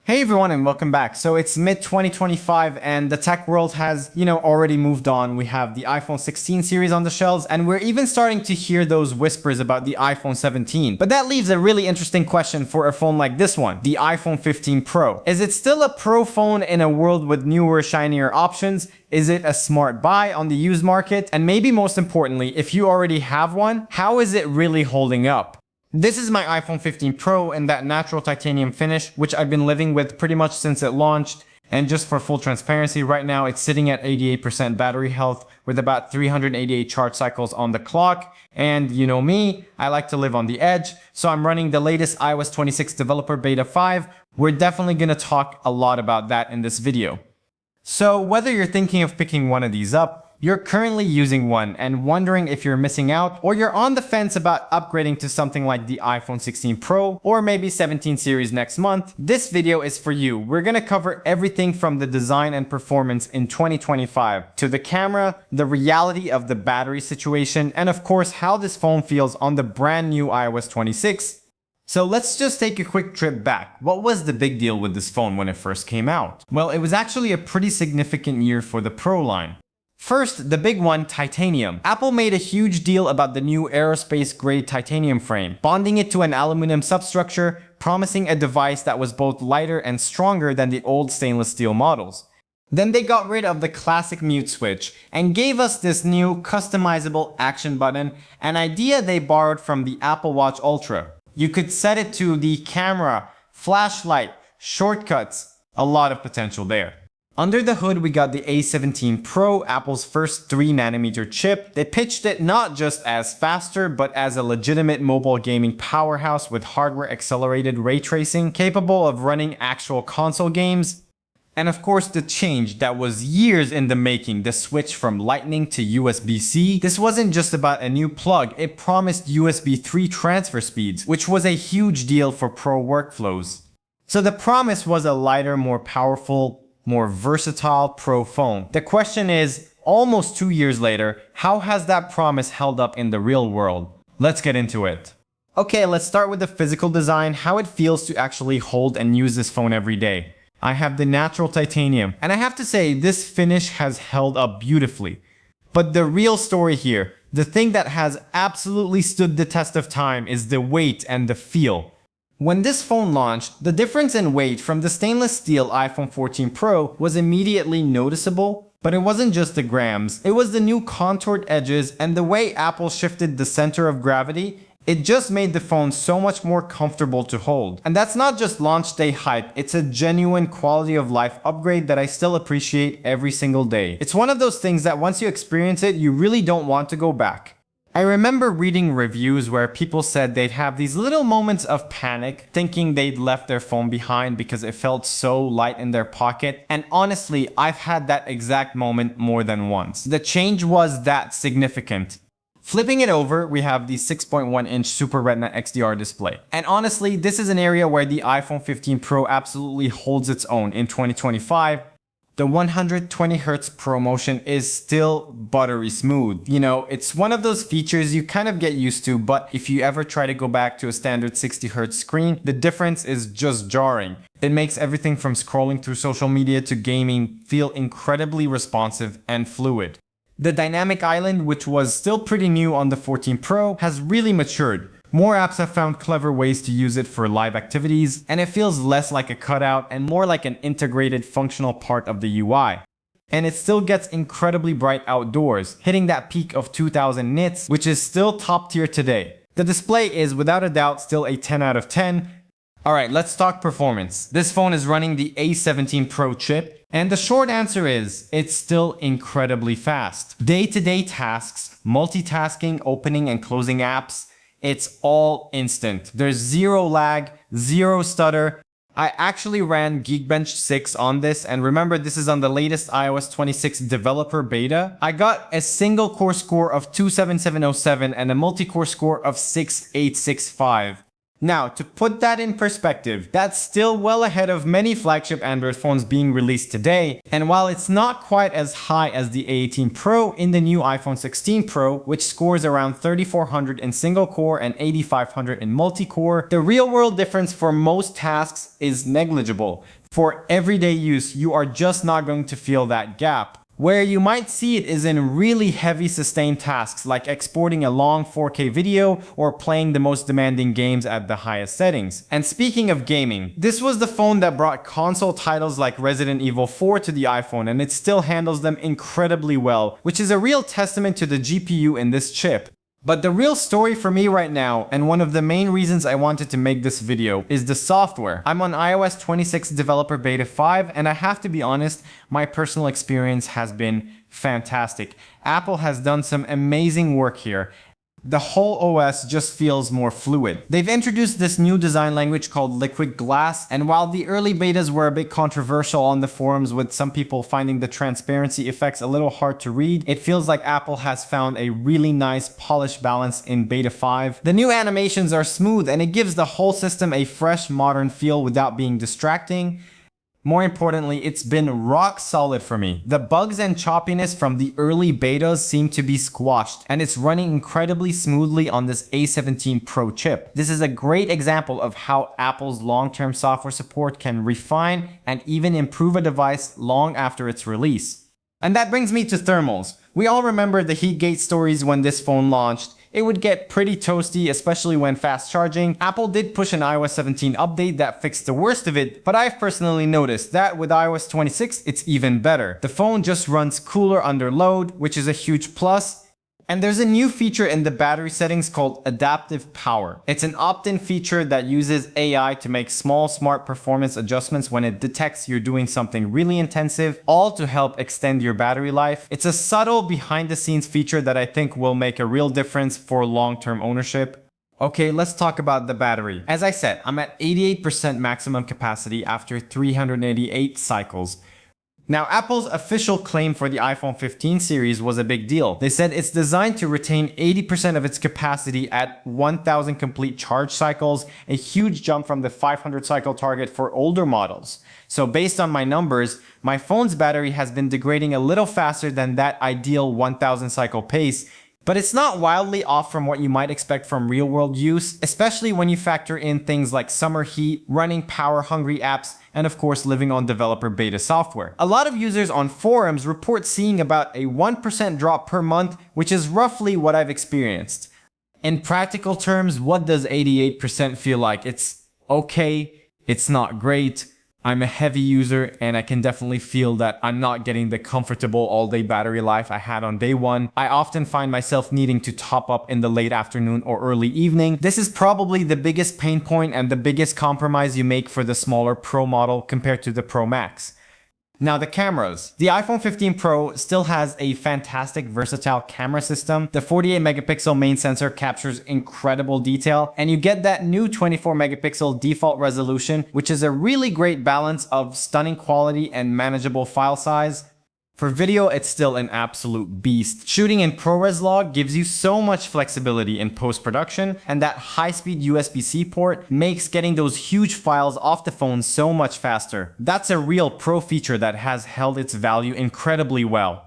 Hey everyone and welcome back. So it's mid 2025 and the tech world has, already moved on. We have the iPhone 16 series on the shelves and we're even starting to hear those whispers about the iPhone 17. But that leaves a really interesting question for a phone like this one, the iPhone 15 Pro. Is it still a pro phone in a world with newer, shinier options? Is it a smart buy on the used market? And maybe most importantly, if you already have one, how is it really holding up? This is my iPhone 15 Pro in that natural titanium finish, which I've been living with pretty much since it launched. And just for full transparency, right now it's sitting at 88% battery health with about 388 charge cycles on the clock. And you know me, I like to live on the edge. So I'm running the latest iOS 26 developer beta 5. We're definitely going to talk a lot about that in this video. So whether you're thinking of picking one of these up, you're currently using one and wondering if you're missing out, or you're on the fence about upgrading to something like the iPhone 16 Pro or maybe 17 series next month, this video is for you. We're gonna cover everything from the design and performance in 2025 to the camera, the reality of the battery situation, and of course how this phone feels on the brand new iOS 26. So let's just take a quick trip back. What was the big deal with this phone when it first came out? Well, it was actually a pretty significant year for the Pro line. First, the big one, titanium. Apple made a huge deal about the new aerospace-grade titanium frame, bonding it to an aluminum substructure, promising a device that was both lighter and stronger than the old stainless steel models. Then they got rid of the classic mute switch and gave us this new customizable action button, an idea they borrowed from the Apple Watch Ultra. You could set it to the camera, flashlight, shortcuts, a lot of potential there. Under the hood, we got the A17 Pro, Apple's first 3nm chip. They pitched it not just as faster, but as a legitimate mobile gaming powerhouse with hardware-accelerated ray tracing, capable of running actual console games. And of course, the change that was years in the making, the switch from Lightning to USB-C. This wasn't just about a new plug, it promised USB 3 transfer speeds, which was a huge deal for Pro workflows. So the promise was a lighter, more powerful, more versatile Pro phone. The question is, almost 2 years later, how has that promise held up in the real world? Let's get into it. Okay, let's start with the physical design, how it feels to actually hold and use this phone every day. I have the natural titanium, and I have to say, this finish has held up beautifully. But the real story here, the thing that has absolutely stood the test of time, is the weight and the feel. When this phone launched, the difference in weight from the stainless steel iPhone 14 Pro was immediately noticeable, but it wasn't just the grams, it was the new contoured edges and the way Apple shifted the center of gravity. It just made the phone so much more comfortable to hold. And that's not just launch day hype, it's a genuine quality of life upgrade that I still appreciate every single day. It's one of those things that once you experience it, you really don't want to go back. I remember reading reviews where people said they'd have these little moments of panic, thinking they'd left their phone behind because it felt so light in their pocket. And honestly, I've had that exact moment more than once. The change was that significant. Flipping it over, we have the 6.1-inch Super Retina XDR display. And honestly, this is an area where the iPhone 15 Pro absolutely holds its own in 2025. The 120Hz ProMotion is still buttery smooth. It's one of those features you kind of get used to, but if you ever try to go back to a standard 60Hz screen, the difference is just jarring. It makes everything from scrolling through social media to gaming feel incredibly responsive and fluid. The dynamic island, which was still pretty new on the 14 Pro, has really matured. More apps have found clever ways to use it for live activities, and it feels less like a cutout and more like an integrated functional part of the UI. And it still gets incredibly bright outdoors, hitting that peak of 2000 nits, which is still top tier today. The display is without a doubt still a 10 out of 10. Alright, let's talk performance. This phone is running the A17 Pro chip, and the short answer is, it's still incredibly fast. Day-to-day tasks, multitasking, opening and closing apps, it's all instant. There's zero lag, zero stutter. I actually ran Geekbench 6 on this, and remember, this is on the latest iOS 26 developer beta. I got a single core score of 27707 and a multi-core score of 6865. Now, to put that in perspective, that's still well ahead of many flagship Android phones being released today, and while it's not quite as high as the A18 Pro in the new iPhone 16 Pro, which scores around 3400 in single-core and 8500 in multi-core, the real-world difference for most tasks is negligible. For everyday use, you are just not going to feel that gap. Where you might see it is in really heavy sustained tasks like exporting a long 4K video or playing the most demanding games at the highest settings. And speaking of gaming, this was the phone that brought console titles like Resident Evil 4 to the iPhone, and it still handles them incredibly well, which is a real testament to the GPU in this chip. But the real story for me right now, and one of the main reasons I wanted to make this video, is the software. I'm on iOS 26 Developer Beta 5, and I have to be honest, my personal experience has been fantastic. Apple has done some amazing work here. The whole OS just feels more fluid. They've introduced this new design language called Liquid Glass, and while the early betas were a bit controversial on the forums with some people finding the transparency effects a little hard to read, it feels like Apple has found a really nice polished balance in Beta 5. The new animations are smooth and it gives the whole system a fresh, modern feel without being distracting. More importantly, it's been rock solid for me. The bugs and choppiness from the early betas seem to be squashed, and it's running incredibly smoothly on this A17 Pro chip. This is a great example of how Apple's long-term software support can refine and even improve a device long after its release. And that brings me to thermals. We all remember the Heatgate stories when this phone launched. It would get pretty toasty, especially when fast charging. Apple did push an iOS 17 update that fixed the worst of it, but I've personally noticed that with iOS 26, it's even better. The phone just runs cooler under load, which is a huge plus. And there's a new feature in the battery settings called Adaptive Power. It's an opt-in feature that uses AI to make small, smart performance adjustments when it detects you're doing something really intensive, all to help extend your battery life. It's a subtle behind-the-scenes feature that I think will make a real difference for long-term ownership. Okay, let's talk about the battery. As I said, I'm at 88% maximum capacity after 388 cycles. Now, Apple's official claim for the iPhone 15 series was a big deal. They said it's designed to retain 80% of its capacity at 1000 complete charge cycles, a huge jump from the 500 cycle target for older models. So based on my numbers, my phone's battery has been degrading a little faster than that ideal 1000 cycle pace, but it's not wildly off from what you might expect from real-world use, especially when you factor in things like summer heat, running power-hungry apps, and of course living on developer beta software. A lot of users on forums report seeing about a 1% drop per month, which is roughly what I've experienced. In practical terms, what does 88% feel like? It's okay, it's not great. I'm a heavy user and I can definitely feel that I'm not getting the comfortable all-day battery life I had on day one. I often find myself needing to top up in the late afternoon or early evening. This is probably the biggest pain point and the biggest compromise you make for the smaller Pro model compared to the Pro Max. Now the cameras. The iPhone 15 Pro still has a fantastic versatile camera system. The 48 megapixel main sensor captures incredible detail, and you get that new 24 megapixel default resolution, which is a really great balance of stunning quality and manageable file size. For video, it's still an absolute beast. Shooting in ProRes Log gives you so much flexibility in post-production, and that high-speed USB-C port makes getting those huge files off the phone so much faster. That's a real pro feature that has held its value incredibly well.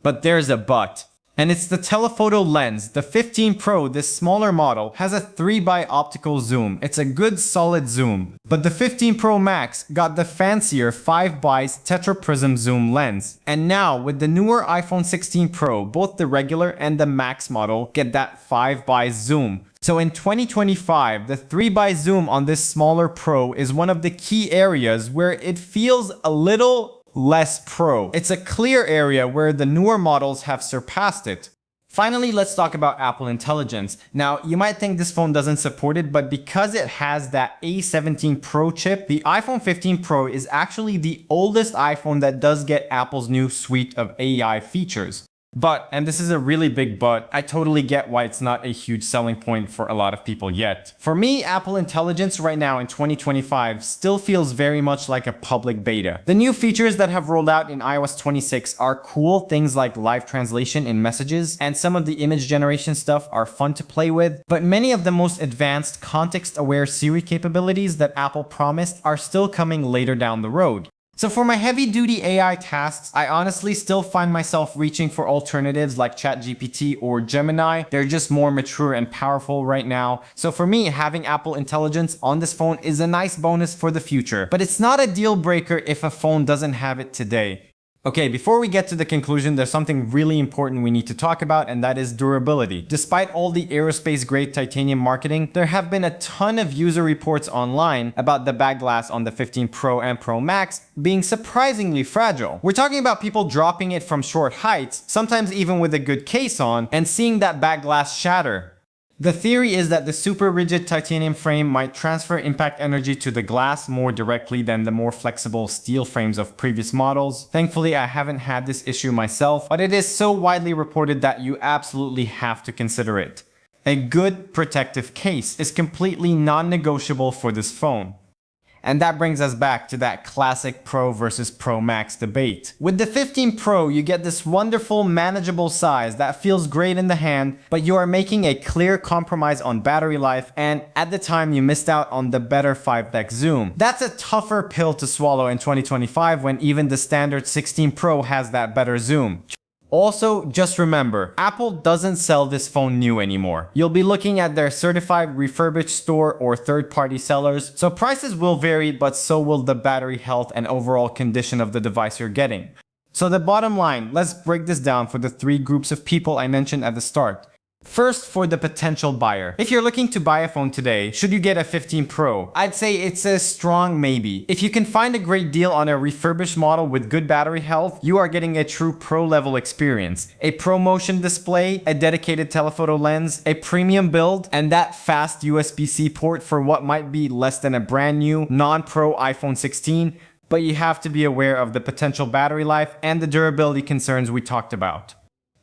But there's a but. And it's the telephoto lens. The 15 Pro, this smaller model, has a 3x optical zoom. It's a good solid zoom. But the 15 Pro Max got the fancier 5x tetraprism zoom lens. And now with the newer iPhone 16 Pro, both the regular and the Max model get that 5x zoom. So in 2025, the 3x zoom on this smaller Pro is one of the key areas where it feels a little less pro. It's a clear area where the newer models have surpassed it. Finally, let's talk about Apple Intelligence. Now, you might think this phone doesn't support it, but because it has that A17 Pro chip, the iPhone 15 Pro is actually the oldest iPhone that does get Apple's new suite of AI features. But, and this is a really big but, I totally get why it's not a huge selling point for a lot of people yet. For me, Apple Intelligence right now in 2025 still feels very much like a public beta. The new features that have rolled out in iOS 26 are cool, things like live translation in messages, and some of the image generation stuff are fun to play with, but many of the most advanced context-aware Siri capabilities that Apple promised are still coming later down the road. So for my heavy-duty AI tasks, I honestly still find myself reaching for alternatives like ChatGPT or Gemini. They're just more mature and powerful right now. So for me, having Apple Intelligence on this phone is a nice bonus for the future. But it's not a deal breaker if a phone doesn't have it today. Okay, before we get to the conclusion, there's something really important we need to talk about, and that is durability. Despite all the aerospace-grade titanium marketing, there have been a ton of user reports online about the back glass on the 15 Pro and Pro Max being surprisingly fragile. We're talking about people dropping it from short heights, sometimes even with a good case on, and seeing that back glass shatter. The theory is that the super rigid titanium frame might transfer impact energy to the glass more directly than the more flexible steel frames of previous models. Thankfully, I haven't had this issue myself, but it is so widely reported that you absolutely have to consider it. A good protective case is completely non-negotiable for this phone. And that brings us back to that classic Pro versus Pro Max debate. With the 15 Pro, you get this wonderful, manageable size that feels great in the hand, but you are making a clear compromise on battery life, and at the time you missed out on the better 5x zoom. That's a tougher pill to swallow in 2025 when even the standard 16 Pro has that better zoom. Also, just remember, Apple doesn't sell this phone new anymore. You'll be looking at their certified refurbished store or third-party sellers, so prices will vary, but so will the battery health and overall condition of the device you're getting. So the bottom line, let's break this down for the three groups of people I mentioned at the start. First, for the potential buyer. If you're looking to buy a phone today, should you get a 15 Pro? I'd say it's a strong maybe. If you can find a great deal on a refurbished model with good battery health, you are getting a true pro level experience. A Pro Motion display, a dedicated telephoto lens, a premium build, and that fast USB-C port for what might be less than a brand new, non-Pro iPhone 16, but you have to be aware of the potential battery life and the durability concerns we talked about.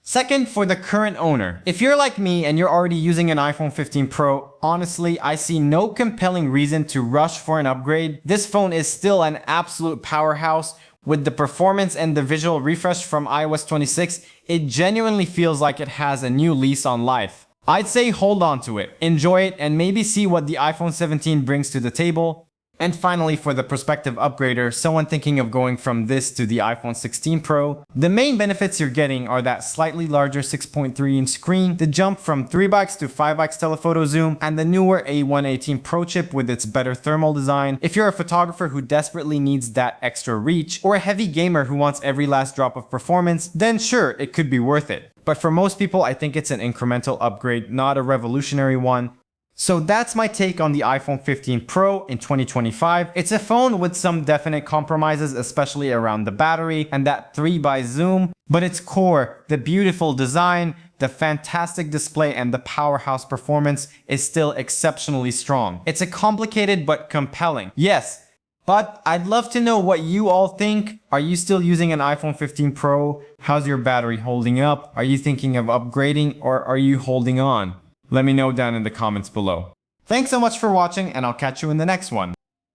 Second, for the current owner. If you're like me and you're already using an iPhone 15 Pro, honestly, I see no compelling reason to rush for an upgrade. This phone is still an absolute powerhouse. With the performance and the visual refresh from iOS 26, it genuinely feels like it has a new lease on life. I'd say hold on to it, enjoy it, and maybe see what the iPhone 17 brings to the table. And finally, for the prospective upgrader, someone thinking of going from this to the iPhone 16 Pro, the main benefits you're getting are that slightly larger 6.3-inch screen, the jump from 3x to 5x telephoto zoom, and the newer A17 Pro chip with its better thermal design. If you're a photographer who desperately needs that extra reach, or a heavy gamer who wants every last drop of performance, then sure, it could be worth it. But for most people, I think it's an incremental upgrade, not a revolutionary one. So that's my take on the iPhone 15 Pro in 2025. It's a phone with some definite compromises, especially around the battery and that 3x zoom, but its core, the beautiful design, the fantastic display, and the powerhouse performance is still exceptionally strong. It's a complicated but compelling. Yes, but I'd love to know what you all think. Are you still using an iPhone 15 Pro? How's your battery holding up? Are you thinking of upgrading, or are you holding on? Let me know down in the comments below. Thanks so much for watching, and I'll catch you in the next one.